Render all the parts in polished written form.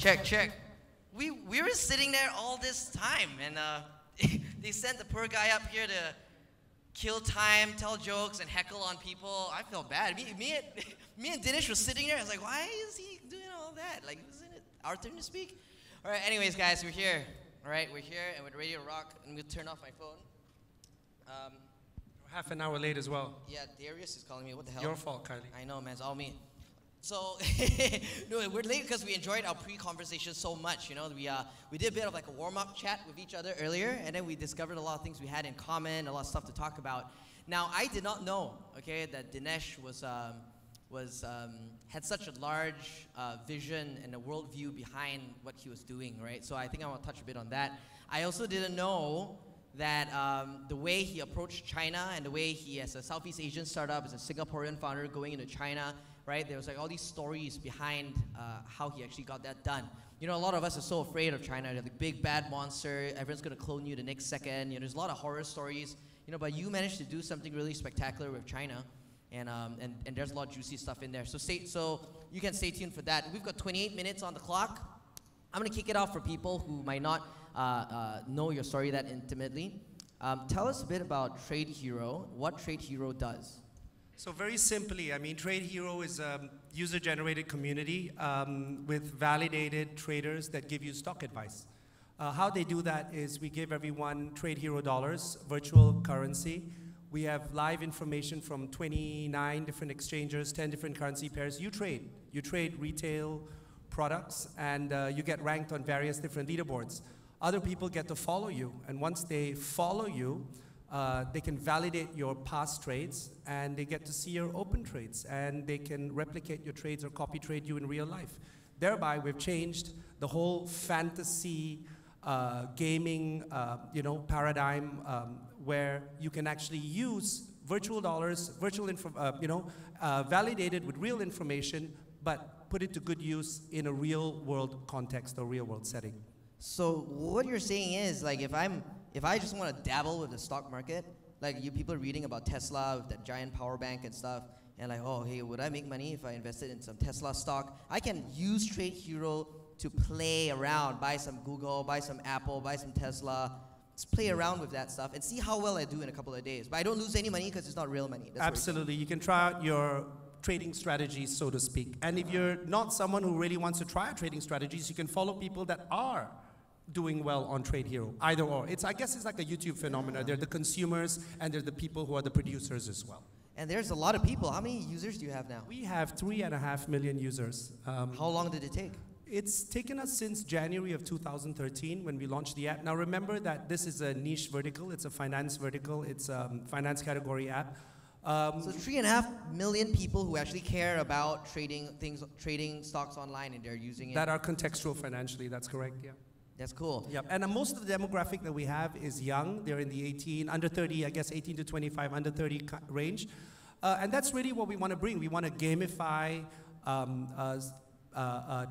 Check. We were sitting there all this time, and they sent the poor guy up here to kill time, tell jokes, and heckle on people. I felt bad. Me and Dinesh were sitting there. I was like, why is he doing all that? Like, isn't it our turn to speak? All right, anyways, guys, we're here. All right, we're here, and we're ready to rock. I'm going to turn off my phone. Half an hour late as well. Yeah, Darius is calling me. What the hell? Your fault, Khailee. I know, man. It's all me. So, no, we're late because we enjoyed our pre-conversation so much. You know, we did a bit of like a warm-up chat with each other earlier, and then we discovered a lot of things we had in common, a lot of stuff to talk about. Now, I did not know, okay, that Dinesh had such a large vision and a worldview behind what he was doing, right? So I think I want to touch a bit on that. I also didn't know that the way he approached China and the way he, as a Southeast Asian startup, as a Singaporean founder going into China, right? There was like all these stories behind how he actually got that done. You know, a lot of us are so afraid of China. They're the big bad monster. Everyone's gonna clone you the next second. You know, there's a lot of horror stories. You know, but you managed to do something really spectacular with China, and there's a lot of juicy stuff in there. So you can stay tuned for that. We've got 28 minutes on the clock. I'm gonna kick it off for people who might not know your story that intimately. Tell us a bit about TradeHero, what TradeHero does. So very simply, I mean, TradeHero is a user-generated community with validated traders that give you stock advice. How they do that is we give everyone TradeHero dollars, virtual currency. We have live information from 29 different exchanges, 10 different currency pairs. You trade retail products, and you get ranked on various different leaderboards. Other people get to follow you, and once they follow you, they can validate your past trades, and they get to see your open trades, and they can replicate your trades or copy trade you in real life. Thereby, we've changed the whole fantasy gaming paradigm where you can actually use virtual dollars, validated with real information, but put it to good use in a real world context or real world setting. So what you're saying is, like, if I just want to dabble with the stock market, like you people are reading about Tesla with that giant power bank and stuff, and like, oh, hey, would I make money if I invested in some Tesla stock? I can use TradeHero to play around, buy some Google, buy some Apple, buy some Tesla, just play around with that stuff and see how well I do in a couple of days. But I don't lose any money because it's not real money. That's absolutely. You can try out your trading strategies, so to speak. And if you're not someone who really wants to try out trading strategies, you can follow people that are doing well on TradeHero, either or. I guess it's like a YouTube phenomenon. They're the consumers and they're the people who are the producers as well. And there's a lot of people. How many users do you have now? We have 3.5 million users. How long did it take? It's taken us since January of 2013 when we launched the app. Now remember that this is a niche vertical. It's a finance vertical. It's a finance category app. So 3.5 million people who actually care about trading stocks online, and they're using it. That are contextual financially. That's correct. Yeah. That's cool. Yep. And most of the demographic that we have is young. They're in the under 30, I guess 18 to 25, under 30 range. And that's really what we want to bring. We want to gamify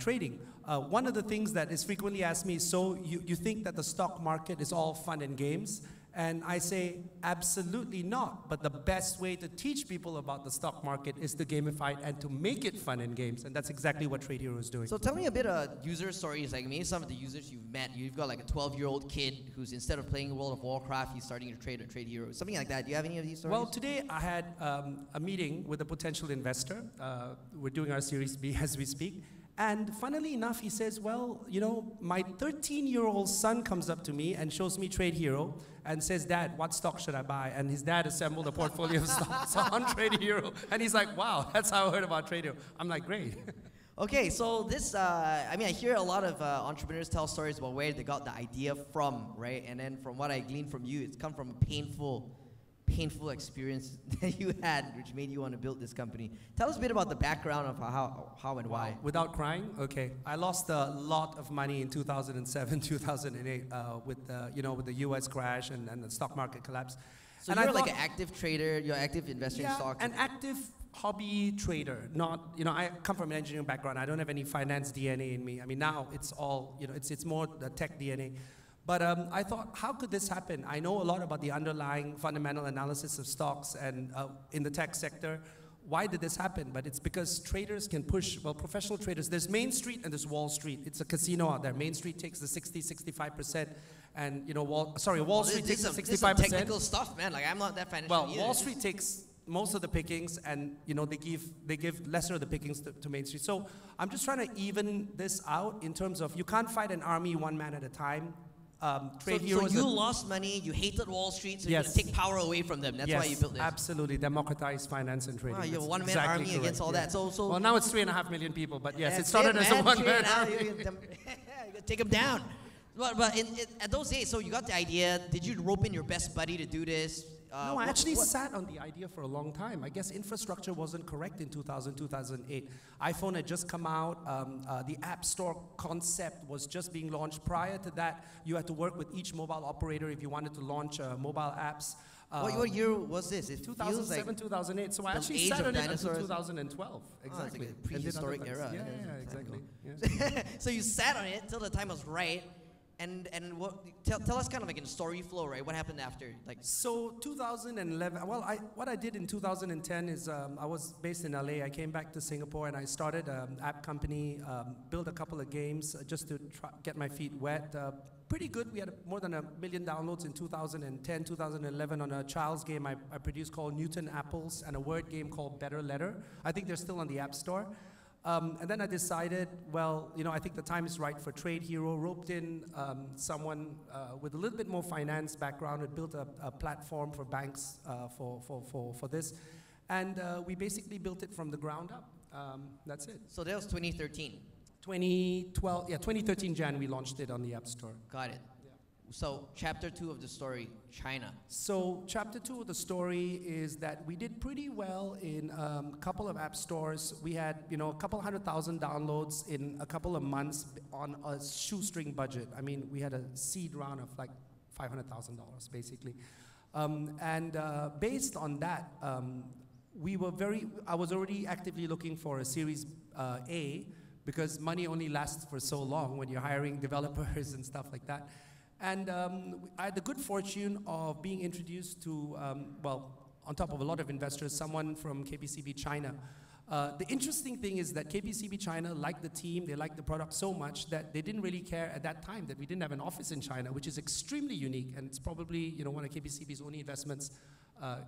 trading. One of the things that is frequently asked me is, so you think that the stock market is all fun and games? And I say, absolutely not. But the best way to teach people about the stock market is to gamify it and to make it fun and games. And that's exactly what TradeHero is doing. So tell me a bit of user stories. Like maybe some of the users you've met. You've got like a 12-year-old kid who's, instead of playing World of Warcraft, he's starting to trade at TradeHero. Something like that. Do you have any of these stories? Well, today I had a meeting with a potential investor. We're doing our Series B as we speak. And funnily enough, he says, well, you know, my 13-year-old son comes up to me and shows me TradeHero and says, Dad, what stock should I buy? And his dad assembled a portfolio of stocks on TradeHero. And he's like, wow, that's how I heard about TradeHero. I'm like, great. Okay, so this, I hear a lot of entrepreneurs tell stories about where they got the idea from, right? And then from what I gleaned from you, it's come from a painful experience that you had, which made you want to build this company. Tell us a bit about the background of how and why. Without crying? Okay. I lost a lot of money in 2007, 2008 with the US crash and the stock market collapse. So and you're like an active trader, you're an active investor in stocks? An active hobby trader. Not, I come from an engineering background. I don't have any finance DNA in me. I mean, now it's all, it's more the tech DNA. But I thought, how could this happen? I know a lot about the underlying fundamental analysis of stocks and in the tech sector. why did this happen? But it's because traders can push, well, professional traders, there's Main Street and there's Wall Street. It's a casino out there. Main Street takes the 65%, and Wall Street takes the 65%. This is some technical stuff, man. Like, I'm not that financial either. Wall Street takes most of the pickings, and they give lesser of the pickings to Main Street. So I'm just trying to even this out in terms of you can't fight an army one man at a time. So you lost money, you hated Wall Street, so you're going to take power away from them. That's why you built this. Absolutely. Democratize finance and trading. Wow, you're a one-man army against all that. Well, now it's 3.5 million people, but yes, it started as a one-man army. You got to take them down. But at those days, so you got the idea. Did you rope in your best buddy to do this? No, I actually sat on the idea for a long time. I guess infrastructure wasn't correct in 2000, 2008. iPhone had just come out. The App Store concept was just being launched. Prior to that, you had to work with each mobile operator if you wanted to launch mobile apps. What year was this? It 2007, like 2008. So I actually sat on it until 2012. Exactly. Like a prehistoric era. Yeah, exactly. Yeah. So you sat on it till the time was right. And tell us kind of like in story flow, right? What happened after? So 2011, well, what I did in 2010 is I was based in LA. I came back to Singapore and I started an app company, built a couple of games just to get my feet wet. Pretty good. We had more than 1 million downloads in 2010, 2011 on a child's game I produced called Newton Apples and a word game called Better Letter. I think they're still on the App Store. And then I decided, well, I think the time is right for TradeHero. Roped in someone with a little bit more finance background. Had built a platform for banks for this. And we basically built it from the ground up. That's it. So that was 2013. 2012, 2013 Jan, we launched it on the App Store. Got it. So chapter 2 of the story, China. So chapter 2 of the story is that we did pretty well in a couple of app stores. We had a couple 100,000 downloads in a couple of months on a shoestring budget. I mean, we had a seed round of like $500,000 basically. Based on that, I was already actively looking for a Series A because money only lasts for so long when you're hiring developers and stuff like that. And I had the good fortune of being introduced to, on top of a lot of investors, someone from KPCB China. The interesting thing is that KPCB China liked the team, they liked the product so much that they didn't really care at that time that we didn't have an office in China, which is extremely unique, and it's probably one of KPCB's only investments.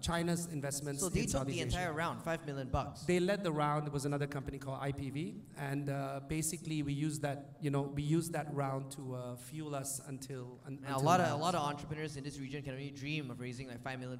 China's investments. So they took the entire round, $5 million. They led the round. There was another company called IPV, and basically we used that round to fuel us until. A lot of entrepreneurs in this region can only dream of raising like $5 million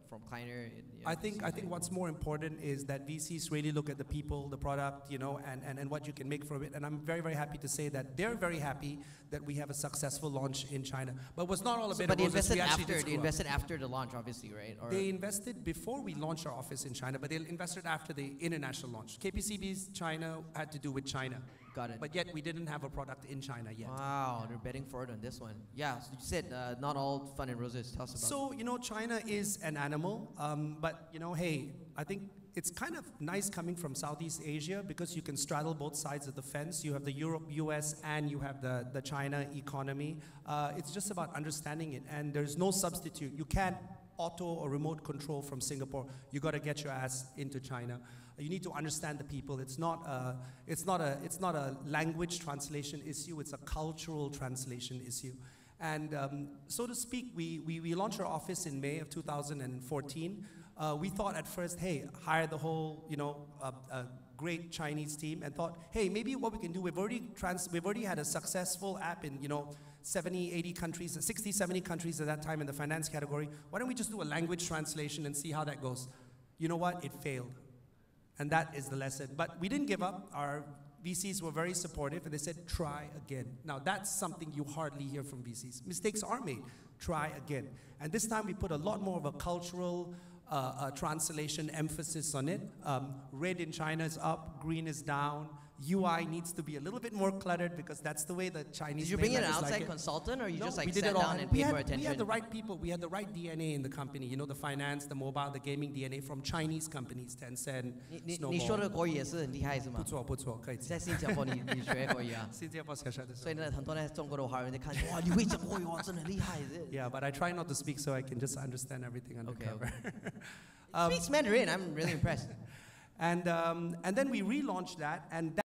from Kleiner. I think what's more important is that VCs really look at the people, the product, and what you can make from it. And I'm very, very happy to say that they're very happy that we have a successful launch in China. But it was not all a bit of roses. They invested after the launch, obviously, right? Or they invested before we launched our office in China, but they invested after the international launch. KPCB's China had to do with China. Got it. But yet we didn't have a product in China yet. Wow, they're betting forward on this one. Yeah, so you said not all fun and roses. Tell us about it. So, China is an animal, but, hey, I think it's kind of nice coming from Southeast Asia because you can straddle both sides of the fence. You have the Europe, US, and you have the China economy. It's just about understanding it, and there's no substitute. You can't auto or remote control from Singapore. You got to get your ass into China. You need to understand the people. It's not a language translation issue. It's a cultural translation issue. And so to speak, we launched our office in May of 2014. We thought at first, hey, hire the whole, great Chinese team, and thought, hey, maybe what we can do, we've already had a successful app in, 70, 80 countries, 60, 70 countries at that time in the finance category. Why don't we just do a language translation and see how that goes? You know what? It failed. And that is the lesson. But we didn't give up. Our VCs were very supportive, and they said, try again. Now, that's something you hardly hear from VCs. Mistakes are made. Try again. And this time, we put a lot more of a cultural translation emphasis on it. Red in China is up, green is down, UI needs to be a little bit more cluttered because that's the way the Chinese. Did you bring in an mainlanders outside like it. consultant, or you No, just we like did sat it all. down and we paid had, for attention? We had the right people. We had the right DNA in the company. You know, the finance, the mobile, the gaming DNA from Chinese companies, Tencent, 你 Snowball. 说的国语也是很厉害是吗？不错不错，可以。在新加坡你学国语啊？新加坡小小的时候。所以呢，很多呢中国的华人在看，哇，你会讲国语哇，真的厉害！ Yeah, but I try not to speak so I can just understand everything undercover. Speaks Mandarin. I'm really impressed. And then we relaunched that, and